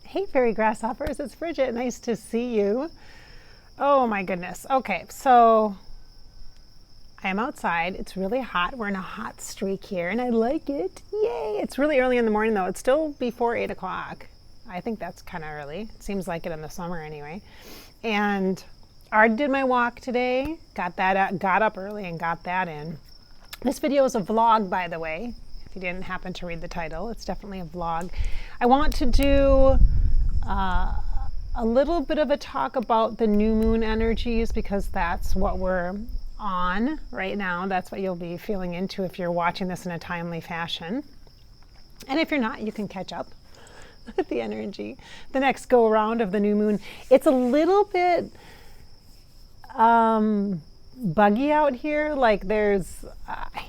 Hey, fairy grasshoppers, it's Bridgette. Nice to see you. Oh my goodness. Okay, so I am outside. It's really hot. We're in a hot streak here, and I like it. Yay! It's really early in the morning, though. It's still before 8 o'clock. I think that's kind of early. It seems like it in the summer anyway. And I did my walk today. Got up early and got that in. This video is a vlog, by the way. If you didn't happen to read the title, it's definitely a vlog. I want to do a little bit of a talk about the new moon energies because that's what we're on right now. That's what you'll be feeling into if you're watching this in a timely fashion. And if you're not, you can catch up with the energy. The next go around of the new moon. It's a little bit buggy out here. Like I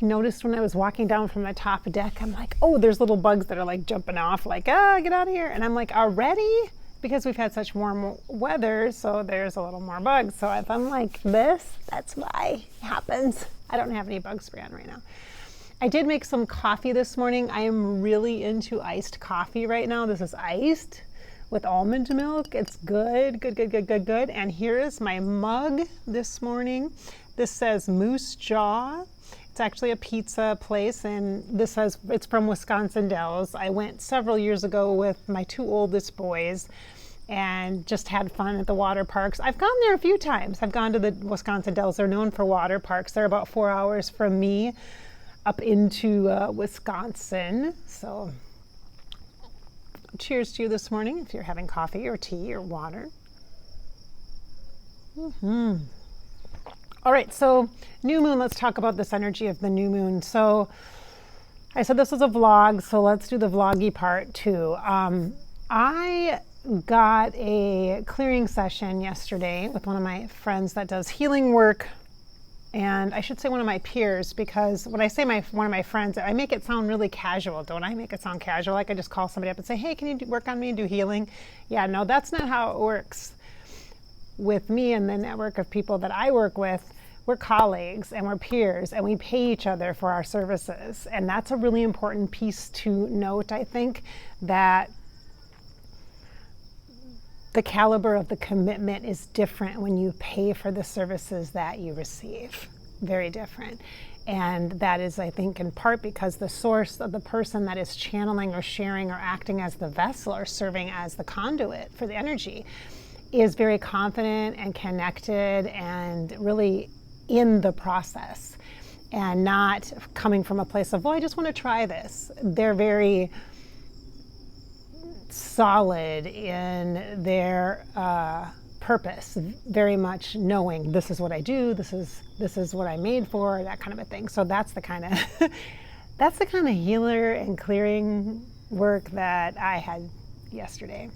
noticed when I was walking down from the top deck, I'm like, oh, there's little bugs that are like jumping off, like, get out of here. And I'm like, already? Because we've had such warm weather, so there's a little more bugs. So if I'm like this, that's why it happens. I don't have any bug spray on right now. I did make some coffee this morning. I am really into iced coffee right now. This is iced with almond milk. It's good, good, good, good, good, good. And here is my mug this morning. This says Moose Jaw. It's actually a pizza place, and this says it's from Wisconsin Dells. I went several years ago with my two oldest boys and just had fun at the water parks. I've gone there a few times. I've gone to the Wisconsin Dells. They're known for water parks. They're about 4 hours from me up into Wisconsin. So cheers to you this morning if you're having coffee or tea or water. All right, so new moon, let's talk about this energy of the new moon. So I said this was a vlog, so let's do the vloggy part too. I got a clearing session yesterday with one of my friends that does healing work, and I should say one of my peers, because when I say one of my friends, I make it sound really casual, don't I? Make it sound casual, like I just call somebody up and say, hey, can you work on me and do healing? Yeah, no, that's not how it works. With me and the network of people that I work with, we're colleagues and we're peers and we pay each other for our services. And that's a really important piece to note, I think, that the caliber of the commitment is different when you pay for the services that you receive. Very different. And that is, I think, in part because the source of the person that is channeling or sharing or acting as the vessel or serving as the conduit for the energy is very confident and connected and really in the process and not coming from a place of, well, I just want to try this. They're very solid in their purpose, very much knowing this is what I do, this is what I'm made for, that kind of a thing. So that's the kind of healer and clearing work that I had yesterday.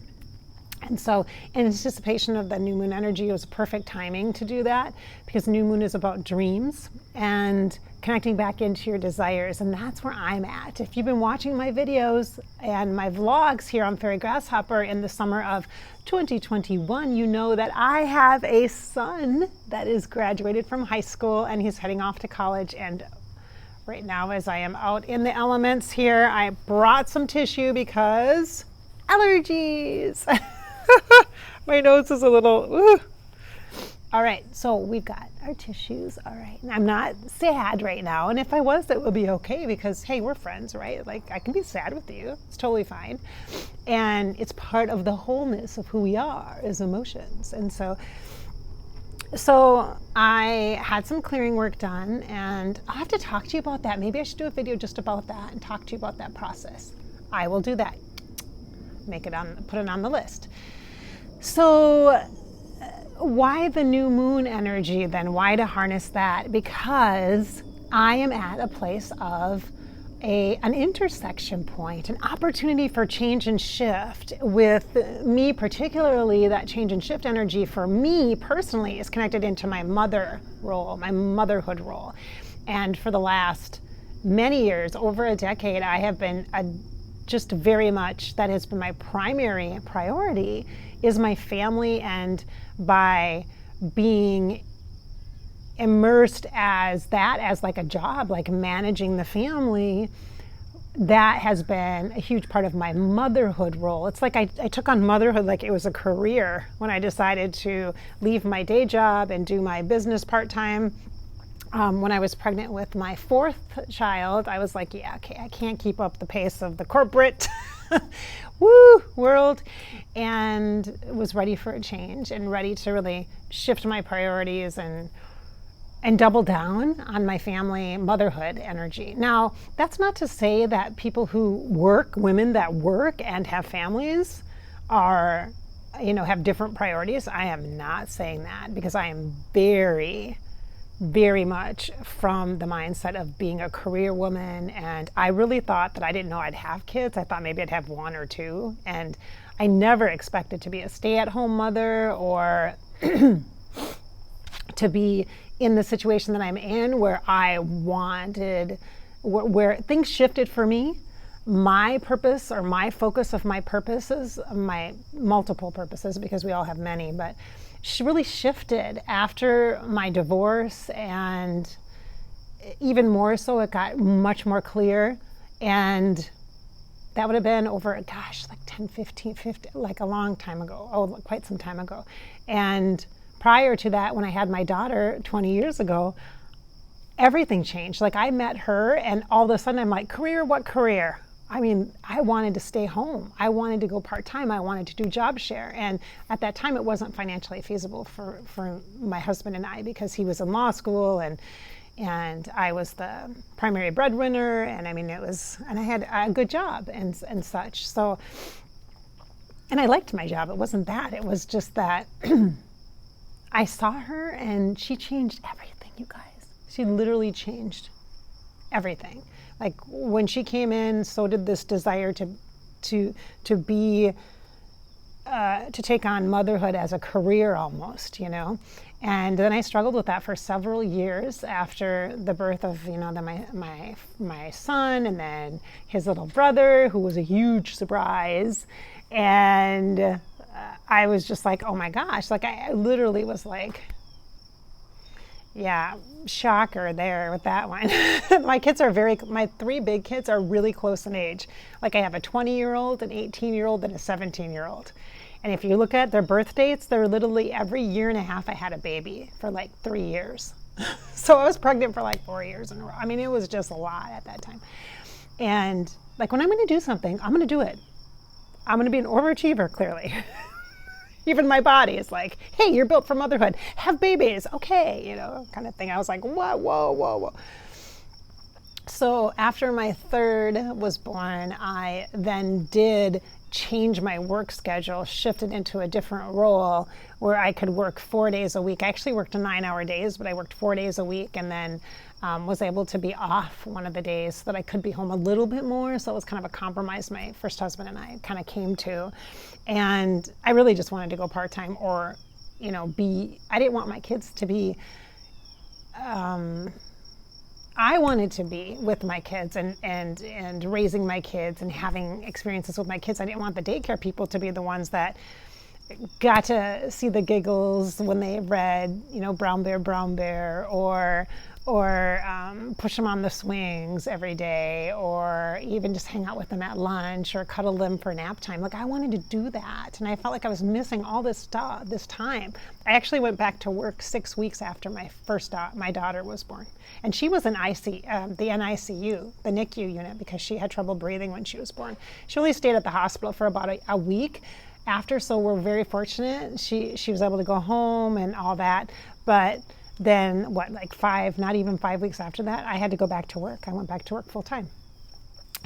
And so in anticipation of the new moon energy, it was perfect timing to do that because new moon is about dreams and connecting back into your desires. And that's where I'm at. If you've been watching my videos and my vlogs here on Fairy Grasshopper in the summer of 2021, you know that I have a son that is graduated from high school and he's heading off to college. And right now, as I am out in the elements here, I brought some tissue because allergies. My nose is a little, All right, so we've got our tissues. All right, and I'm not sad right now. And if I was, that would be okay because, hey, we're friends, right? Like, I can be sad with you. It's totally fine. And it's part of the wholeness of who we are as emotions. And so I had some clearing work done, and I'll have to talk to you about that. Maybe I should do a video just about that and talk to you about that process. I will do that. Put it on the list. So why the new moon energy then? Why to harness that? Because I am at a place of an intersection point, an opportunity for change and shift. With me particularly, that change and shift energy for me personally is connected into my mother role, my motherhood role. And for the last many years, over a decade, I have been just very much, that has been my primary priority, is my family, and by being immersed as like a job, like managing the family, that has been a huge part of my motherhood role. It's like I took on motherhood like it was a career when I decided to leave my day job and do my business part-time. When I was pregnant with my fourth child, I was like, yeah, okay, I can't keep up the pace of the corporate world, and was ready for a change and ready to really shift my priorities and double down on my family motherhood energy. Now, that's not to say that people who work, women that work and have families are, have different priorities. I am not saying that, because I am very much from the mindset of being a career woman, and I really thought that I didn't know I'd have kids. I thought maybe I'd have one or two, and I never expected to be a stay-at-home mother or to be in the situation that I'm in where I wanted, where things shifted for me. My purpose, or my focus of my purposes, my multiple purposes, because we all have many, but she really shifted after my divorce, and even more so, it got much more clear. And that would have been over, gosh, like 10, 15, 50, like a long time ago, quite some time ago. And prior to that, when I had my daughter 20 years ago, everything changed. Like, I met her, and all of a sudden I'm like, career, what career? I mean, I wanted to stay home. I wanted to go part-time. I wanted to do job share. And at that time, it wasn't financially feasible for my husband and I, because he was in law school, and I was the primary breadwinner. And I mean, and I had a good job and such. So, and I liked my job. It wasn't that. It was just that I saw her, and she changed everything, you guys. She literally changed everything. Like, when she came in, so did this desire to take on motherhood as a career almost, And then I struggled with that for several years after the birth of, my son, and then his little brother, who was a huge surprise. And I was just like, oh my gosh, like, I literally was like, yeah, shocker there with that one. My three big kids are really close in age. Like, I have a 20-year-old, an 18-year-old, and a 17-year-old. And if you look at their birth dates, they're literally every year and a half I had a baby for like 3 years. So I was pregnant for like 4 years in a row. I mean, it was just a lot at that time. And like, when I'm going to do something, I'm going to do it. I'm going to be an overachiever, clearly. Even my body is like, hey, you're built for motherhood. Have babies. Okay, kind of thing. I was like, what? Whoa. So after my third was born, I then did change my work schedule, shifted into a different role where I could work 4 days a week. I actually worked 9-hour days, but I worked 4 days a week, and then was able to be off one of the days so that I could be home a little bit more. So it was kind of a compromise my first husband and I kind of came to. And I really just wanted to go part-time, or, I didn't want my kids to be, I wanted to be with my kids and raising my kids and having experiences with my kids. I didn't want the daycare people to be the ones that got to see the giggles when they read, Brown Bear, or push them on the swings every day, or even just hang out with them at lunch, or cuddle them for nap time. Like, I wanted to do that, and I felt like I was missing all this stuff, this time. I actually went back to work 6 weeks after my daughter was born, and she was in the NICU, the NICU unit, because she had trouble breathing when she was born. She only stayed at the hospital for about a week after, so we're very fortunate. She was able to go home and all that, but then not even 5 weeks after that, I had to go back to work. I went back to work full time.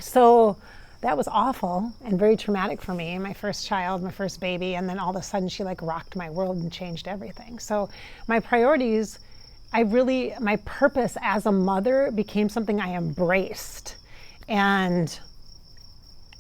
So that was awful and very traumatic for me. My first child, my first baby, and then all of a sudden she rocked my world and changed everything. So my priorities, my purpose as a mother became something I embraced. And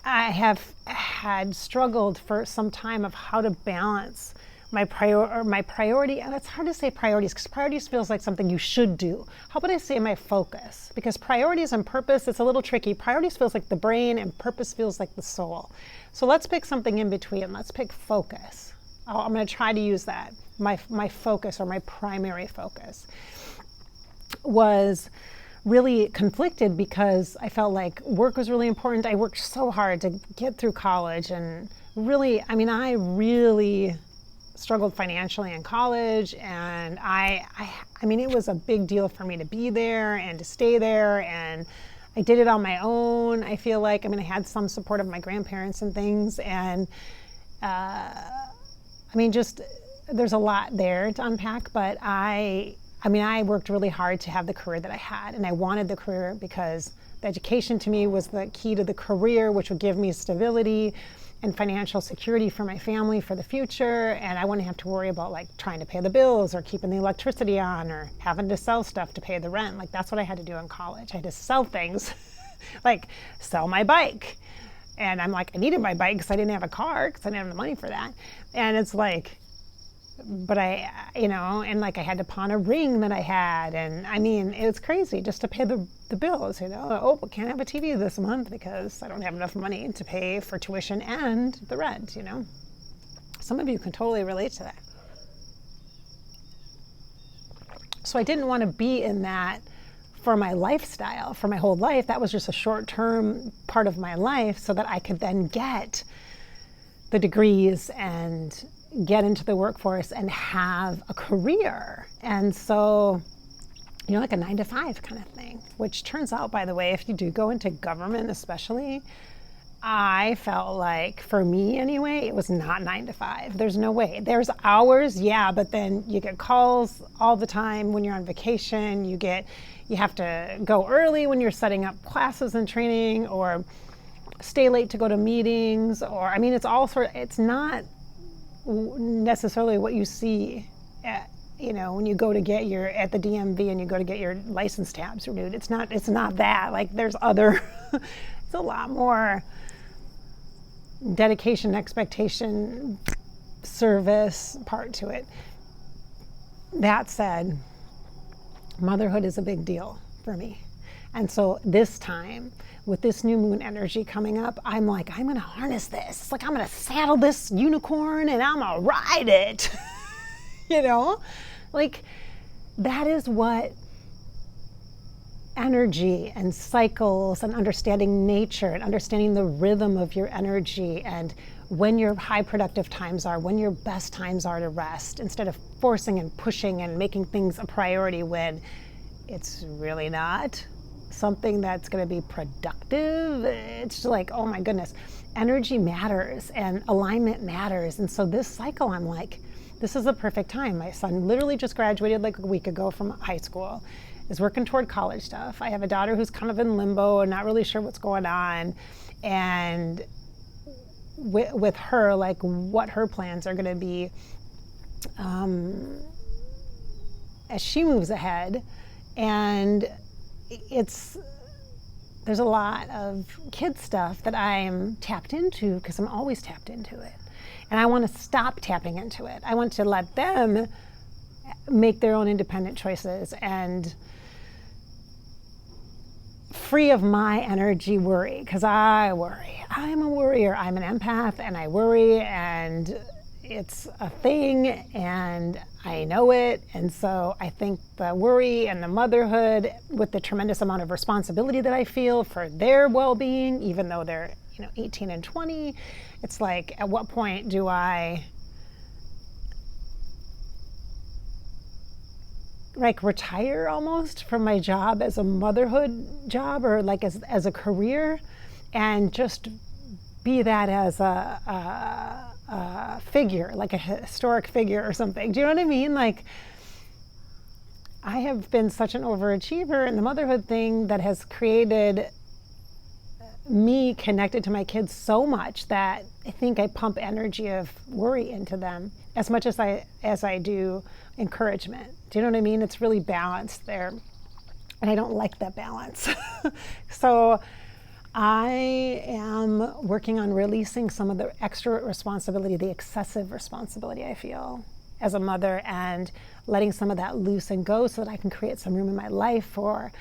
I have had struggled for some time of how to balance my priority, and it's hard to say priorities, because priorities feels like something you should do. How about I say my focus? Because priorities and purpose, it's a little tricky. Priorities feels like the brain, and purpose feels like the soul. So let's pick something in between. Let's pick focus. I'm going to try to use that. My focus, or my primary focus, was really conflicted because I felt like work was really important. I worked so hard to get through college, and really, I really struggled financially in college, and it was a big deal for me to be there and to stay there, and I did it on my own. I feel like, I had some support of my grandparents and things, and just there's a lot there to unpack, but I worked really hard to have the career that I had, and I wanted the career because the education to me was the key to the career, which would give me stability and financial security for my family for the future, and I wouldn't have to worry about like trying to pay the bills or keeping the electricity on or having to sell stuff to pay the rent. Like that's what I had to do in college. I had to sell things, like sell my bike. And I'm like, I needed my bike because I didn't have a car because I didn't have the money for that. And it's like, but I had to pawn a ring that I had. And it was crazy just to pay the bills, Oh, I can't have a TV this month because I don't have enough money to pay for tuition and the rent, Some of you can totally relate to that. So I didn't want to be in that for my lifestyle, for my whole life. That was just a short-term part of my life so that I could then get the degrees and get into the workforce and have a career. And so, like a 9-to-5 kind of thing, which turns out, by the way, if you do go into government especially, I felt like, for me anyway, it was not 9-to-5. There's no way. There's hours, yeah, but then you get calls all the time when you're on vacation. You have to go early when you're setting up classes and training, or stay late to go to meetings, or, it's not necessarily what you see at, when you go to get at the DMV and you go to get your license tabs renewed. It's not that. Like there's other, it's a lot more dedication, expectation, service part to it. That said, motherhood is a big deal for me. And so this time, with this new moon energy coming up, I'm like, I'm going to harness this. It's like I'm going to saddle this unicorn and I'm going to ride it. Like that is what energy and cycles and understanding nature and understanding the rhythm of your energy and when your high productive times are, when your best times are to rest, instead of forcing and pushing and making things a priority when it's really not something that's going to be productive. It's like, oh my goodness, energy matters and alignment matters. And so this cycle, I'm like, this is the perfect time. My son literally just graduated like a week ago from high school, is working toward college stuff. I have a daughter who's kind of in limbo and not really sure what's going on. And with her, like what her plans are going to be as she moves ahead. And there's a lot of kid stuff that I'm tapped into because I'm always tapped into it. And I want to stop tapping into it. I want to let them make their own independent choices and free of my energy worry, because I worry. I'm a worrier. I'm an empath and I worry, and it's a thing and I know it. And so I think the worry and the motherhood, with the tremendous amount of responsibility that I feel for their well-being, even though they're 18 and 20, it's like, at what point do I like retire almost from my job as a motherhood job, or like as a career, and just be that as a figure, like a historic figure or something. Do you know what I mean? Like, I have been such an overachiever in the motherhood thing that has created me connected to my kids so much that I think I pump energy of worry into them as much as I do encouragement. Do you know what I mean? It's really balanced there. And I don't like that balance. So I am working on releasing some of the extra responsibility, the excessive responsibility I feel as a mother, and letting some of that loose and go so that I can create some room in my life for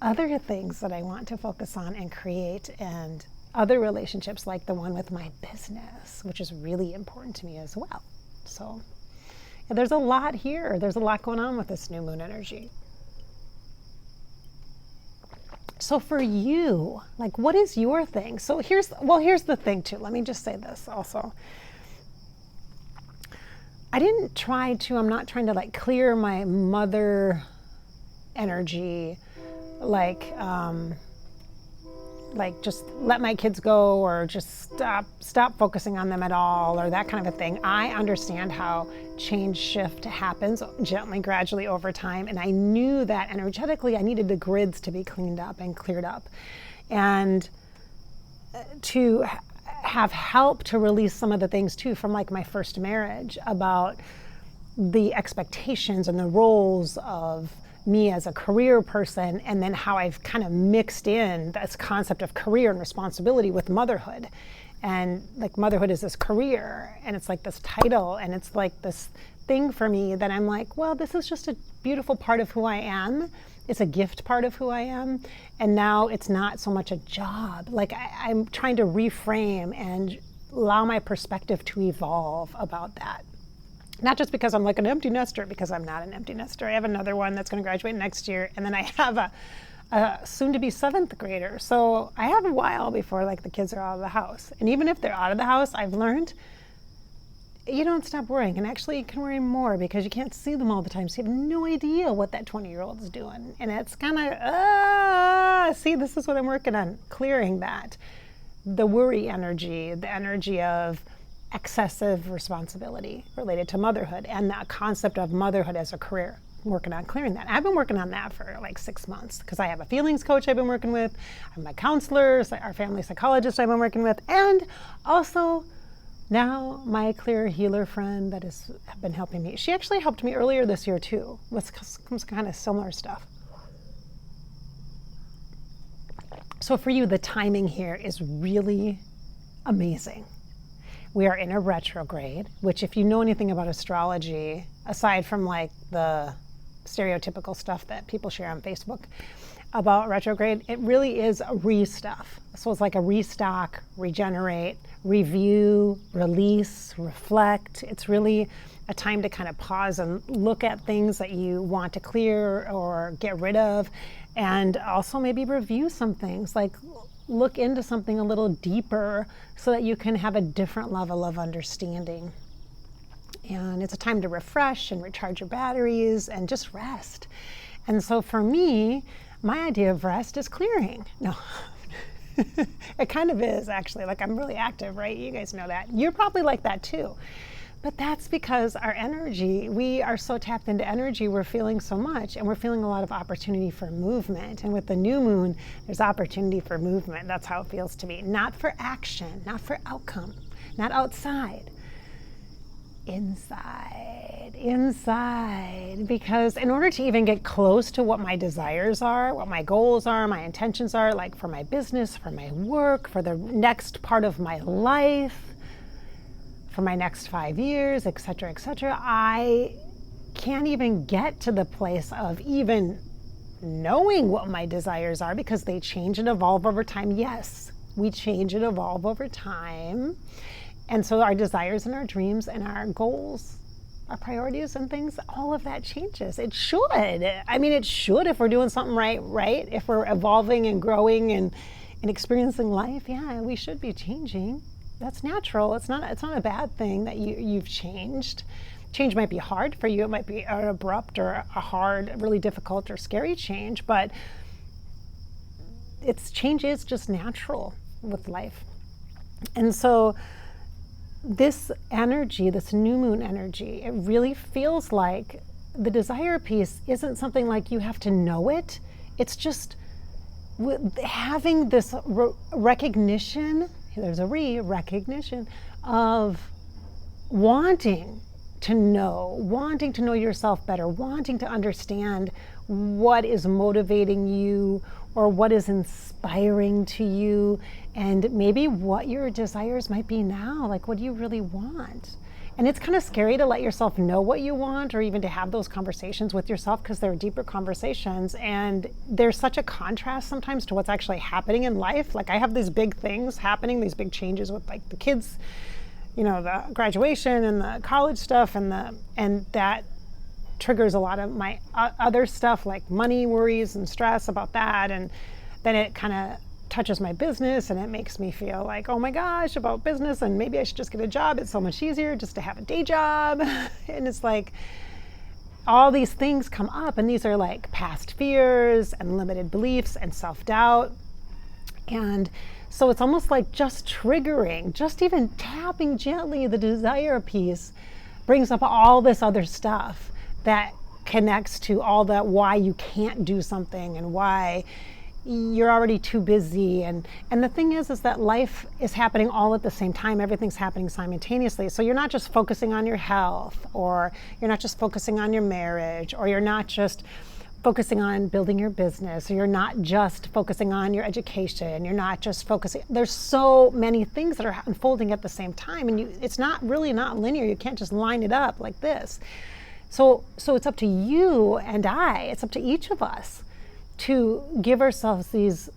other things that I want to focus on and create, and other relationships like the one with my business, which is really important to me as well. So there's a lot here. There's a lot going on with this new moon energy. So for you, like, what is your thing? So here's the thing too. Let me just say this also. I'm not trying to like clear my mother energy, like just let my kids go or just stop focusing on them at all or that kind of a thing. I understand how change shift happens gently, gradually over time. And I knew that energetically I needed the grids to be cleaned up and cleared up. And to have help to release some of the things too from like my first marriage about the expectations and the roles of me as a career person, and then how I've kind of mixed in this concept of career and responsibility with motherhood. And like motherhood is this career and it's like this title and it's like this thing for me that I'm like, well, this is just a beautiful part of who I am. It's a gift part of who I am. And now it's not so much a job. Like I'm trying to reframe and allow my perspective to evolve about that. Not just because I'm like an empty nester, because I'm not an empty nester. I have another one that's going to graduate next year. And then I have a soon-to-be 7th grader. So I have a while before like the kids are out of the house. And even if they're out of the house, I've learned you don't stop worrying. And actually you can worry more because you can't see them all the time. So you have no idea what that 20-year-old is doing. And it's kind of, see, this is what I'm working on, clearing that. The worry energy, the energy of excessive responsibility related to motherhood and that concept of motherhood as a career. I'm working on clearing that. I've been working on that for like 6 months because I have a feelings coach I've been working with, I have my counselors, our family psychologist I've been working with, and also now my clear healer friend that has been helping me. She actually helped me earlier this year too with some kind of similar stuff. So for you, the timing here is really amazing. We are in a retrograde, which if you know anything about astrology, aside from like the stereotypical stuff that people share on Facebook about retrograde, it really is a re-stuff. So it's like a restock, regenerate, review, release, reflect. It's really a time to kind of pause and look at things that you want to clear or get rid of, and also maybe review some things, like look into something a little deeper so that you can have a different level of understanding. And it's a time to refresh and recharge your batteries and just rest. And so for me, my idea of rest is clearing. No, it kind of is actually. Like I'm really active, right? You guys know that. You're probably like that too. But that's because our energy, we are so tapped into energy, we're feeling so much, and we're feeling a lot of opportunity for movement. And with the new moon, there's opportunity for movement. That's how it feels to me. Not for action, not for outcome, not outside. Inside. Because in order to even get close to what my desires are, what my goals are, my intentions are, like for my business, for my work, for the next part of my life, for my next 5 years, et cetera, I can't even get to the place of even knowing what my desires are because they change and evolve over time. Yes, we change and evolve over time. And so our desires and our dreams and our goals, our priorities and things, all of that changes. It should. I mean, it should if we're doing something right? If we're evolving and growing and experiencing life, yeah, we should be changing. That's natural. It's not a bad thing that you've changed. Change might be hard for you. It might be an abrupt or a hard, really difficult or scary change, but change is just natural with life. And so this energy, this new moon energy, it really feels like the desire piece isn't something like you have to know it. It's just having this recognition, there's a recognition of wanting to know yourself better, wanting to understand what is motivating you or what is inspiring to you, and maybe what your desires might be now, like what do you really want? And it's kind of scary to let yourself know what you want or even to have those conversations with yourself because they're deeper conversations, and there's such a contrast sometimes to what's actually happening in life. Like I have these big things happening, these big changes with like the kids, you know, the graduation and the college stuff, and that triggers a lot of my other stuff like money worries and stress about that, and then it kind of touches my business and it makes me feel like, oh my gosh, about business, and maybe I should just get a job. It's so much easier just to have a day job. And it's like all these things come up, and these are like past fears and limited beliefs and self-doubt. And so it's almost like just triggering, just even tapping gently the desire piece brings up all this other stuff that connects to all that why you can't do something and why you're already too busy. And the thing is that life is happening all at the same time. Everything's happening simultaneously. So you're not just focusing on your health, or you're not just focusing on your marriage, or you're not just focusing on building your business, or you're not just focusing on your education, you're not just focusing, there's so many things that are unfolding at the same time, and it's not linear. You can't just line it up like this. So it's up to you and it's up to each of us to give ourselves these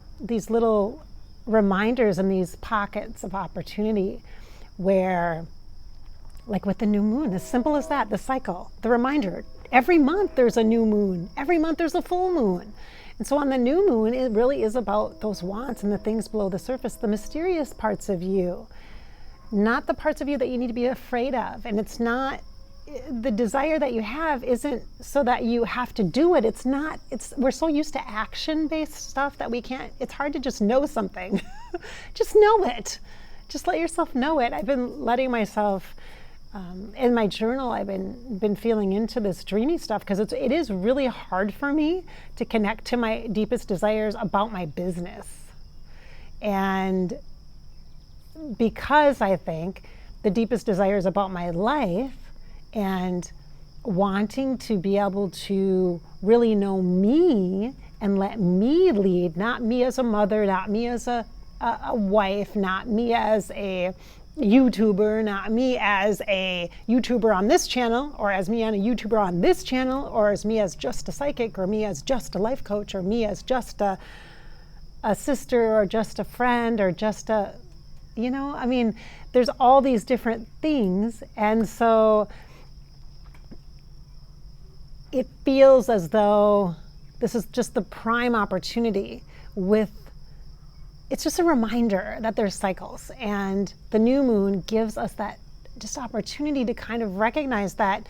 little reminders and these pockets of opportunity where, like with the new moon, as simple as that, the cycle, the reminder, every month there's a new moon, every month there's a full moon. And so on the new moon, it really is about those wants and the things below the surface, the mysterious parts of you, not the parts of you that you need to be afraid of. And it's not, the desire that you have isn't so that you have to do it. We're so used to action-based stuff that we can't, it's hard to just know something. Just know it. Just let yourself know it. I've been letting myself, in my journal, I've been feeling into this dreamy stuff because it is really hard for me to connect to my deepest desires about my business. And because I think the deepest desires about my life and wanting to be able to really know me and let me lead, not me as a mother, not me as a wife, not me as a YouTuber, not me as a YouTuber on this channel, or as me and a YouTuber on this channel, or as me as just a psychic, or me as just a life coach, or me as just a sister, or just a friend, or just a, there's all these different things. And so it feels as though this is just the prime opportunity it's just a reminder that there's cycles, and the new moon gives us that just opportunity to kind of recognize that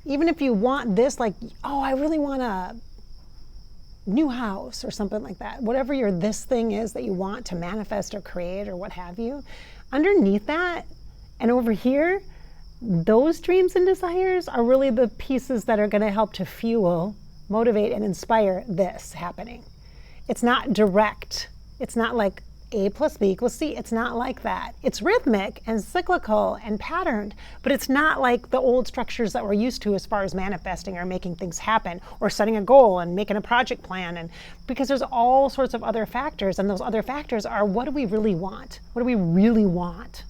even if you want this, like, oh, I really want a new house or something like that, whatever your this thing is that you want to manifest or create or what have you, underneath that and over here, those dreams and desires are really the pieces that are going to help to fuel, motivate, and inspire this happening. It's not direct. It's not like A plus B equals C. It's not like that. It's rhythmic and cyclical and patterned, but it's not like the old structures that we're used to as far as manifesting or making things happen or setting a goal and making a project plan. And because there's all sorts of other factors, and those other factors are, what do we really want? What do we really want?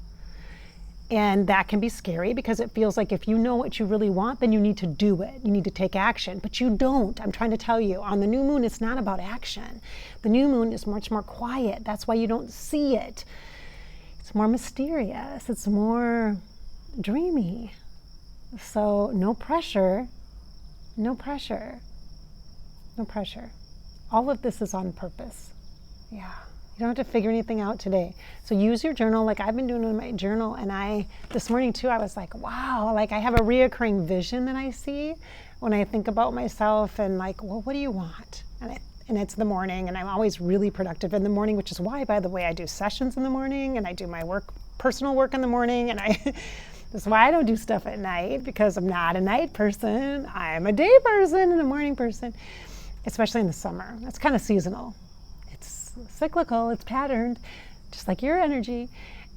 And that can be scary because it feels like if you know what you really want, then you need to do it. You need to take action, but you don't. I'm trying to tell you, on the new moon, it's not about action. The new moon is much more quiet. That's why you don't see it. It's more mysterious. It's more dreamy. So no pressure, no pressure, no pressure. All of this is on purpose. Yeah. You don't have to figure anything out today. So use your journal like I've been doing in my journal. And this morning too, I was like, wow, like I have a reoccurring vision that I see when I think about myself and like, well, what do you want? And it's the morning, and I'm always really productive in the morning, which is why, by the way, I do sessions in the morning and I do my personal work in the morning. And that's why I don't do stuff at night, because I'm not a night person. I'm a day person and a morning person, especially in the summer. That's kind of seasonal. Cyclical, it's patterned, just like your energy.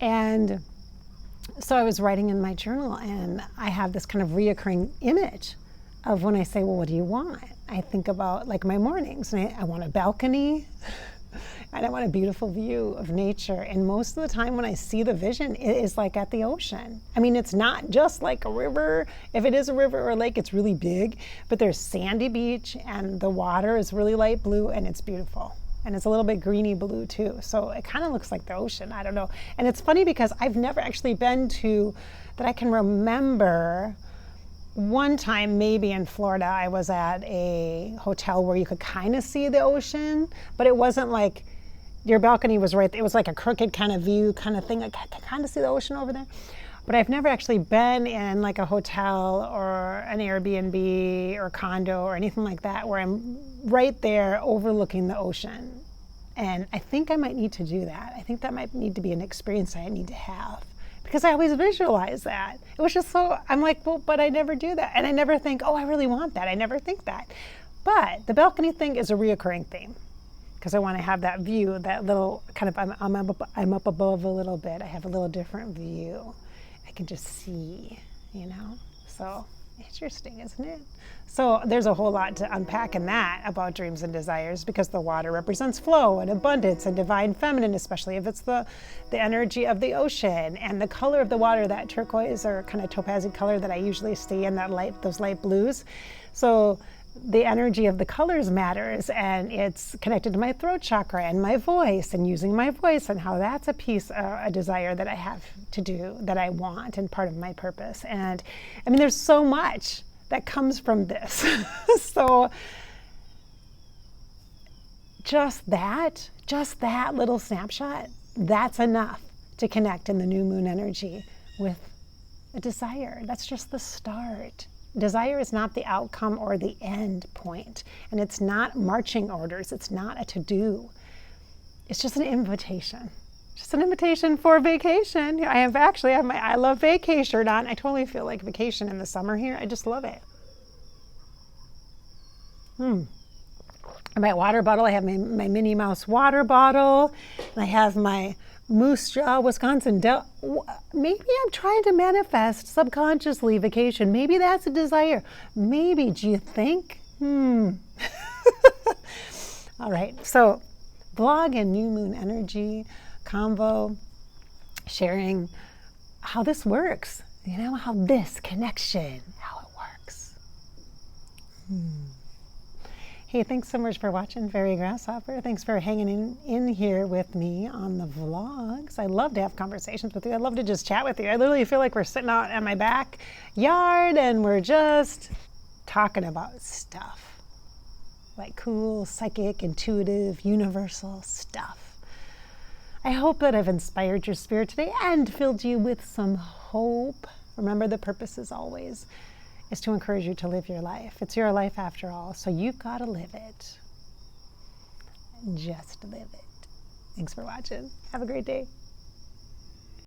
And so I was writing in my journal, and I have this kind of reoccurring image of when I say, well, what do you want? I think about like my mornings, and I want a balcony and I want a beautiful view of nature. And most of the time when I see the vision, it is like at the ocean. I mean, it's not just like a river. If it is a river or a lake, it's really big, but there's sandy beach and the water is really light blue and it's beautiful. And it's a little bit greeny blue too. So it kind of looks like the ocean, I don't know. And it's funny because I've never actually been to, that I can remember, one time, maybe in Florida, I was at a hotel where you could kind of see the ocean, but it wasn't like your balcony was right. It was like a crooked kind of view kind of thing. I could kind of see the ocean over there. But I've never actually been in like a hotel or an Airbnb or condo or anything like that where I'm right there overlooking the ocean. And I think I might need to do that. I think that might need to be an experience I need to have, because I always visualize that. It was just so, I'm like, well, but I never do that. And I never think, oh, I really want that. I never think that. But the balcony thing is a reoccurring theme, because I want to have that view, that little kind of, I'm up above a little bit. I have a little different view. I can just see, So interesting, isn't it? So there's a whole lot to unpack in that about dreams and desires, because the water represents flow and abundance and divine feminine, especially if it's the energy of the ocean, and the color of the water, that turquoise or kind of topazy color that I usually see in that those light blues. So the energy of the colors matters, and it's connected to my throat chakra and my voice, and using my voice, and how that's a piece, a desire that I have to do, that I want, and part of my purpose. And I mean, there's so much that comes from this. So just that little snapshot, that's enough to connect in the new moon energy with a desire. That's just the start. Desire is not the outcome or the end point, and it's not marching orders. It's not a to-do. It's just an invitation. Just an invitation for vacation. I have my I Love Vacay shirt on. I totally feel like vacation in the summer here. I just love it. My water bottle, I have my Minnie Mouse water bottle, and I have my Moose Jaw, Wisconsin. Maybe I'm trying to manifest subconsciously vacation. Maybe that's a desire. Maybe, do you think? All right, so blog and new moon energy convo, sharing how this works, how this connection, how it works. Hey, thanks so much for watching, Fairy Grasshopper. Thanks for hanging in here with me on the vlogs. I love to have conversations with you. I love to just chat with you. I literally feel like we're sitting out in my backyard and we're just talking about stuff. Like cool, psychic, intuitive, universal stuff. I hope that I've inspired your spirit today and filled you with some hope. Remember, the purpose is always is to encourage you to live your life. It's your life after all, so you've got to live it. Just live it. Thanks for watching. Have a great day.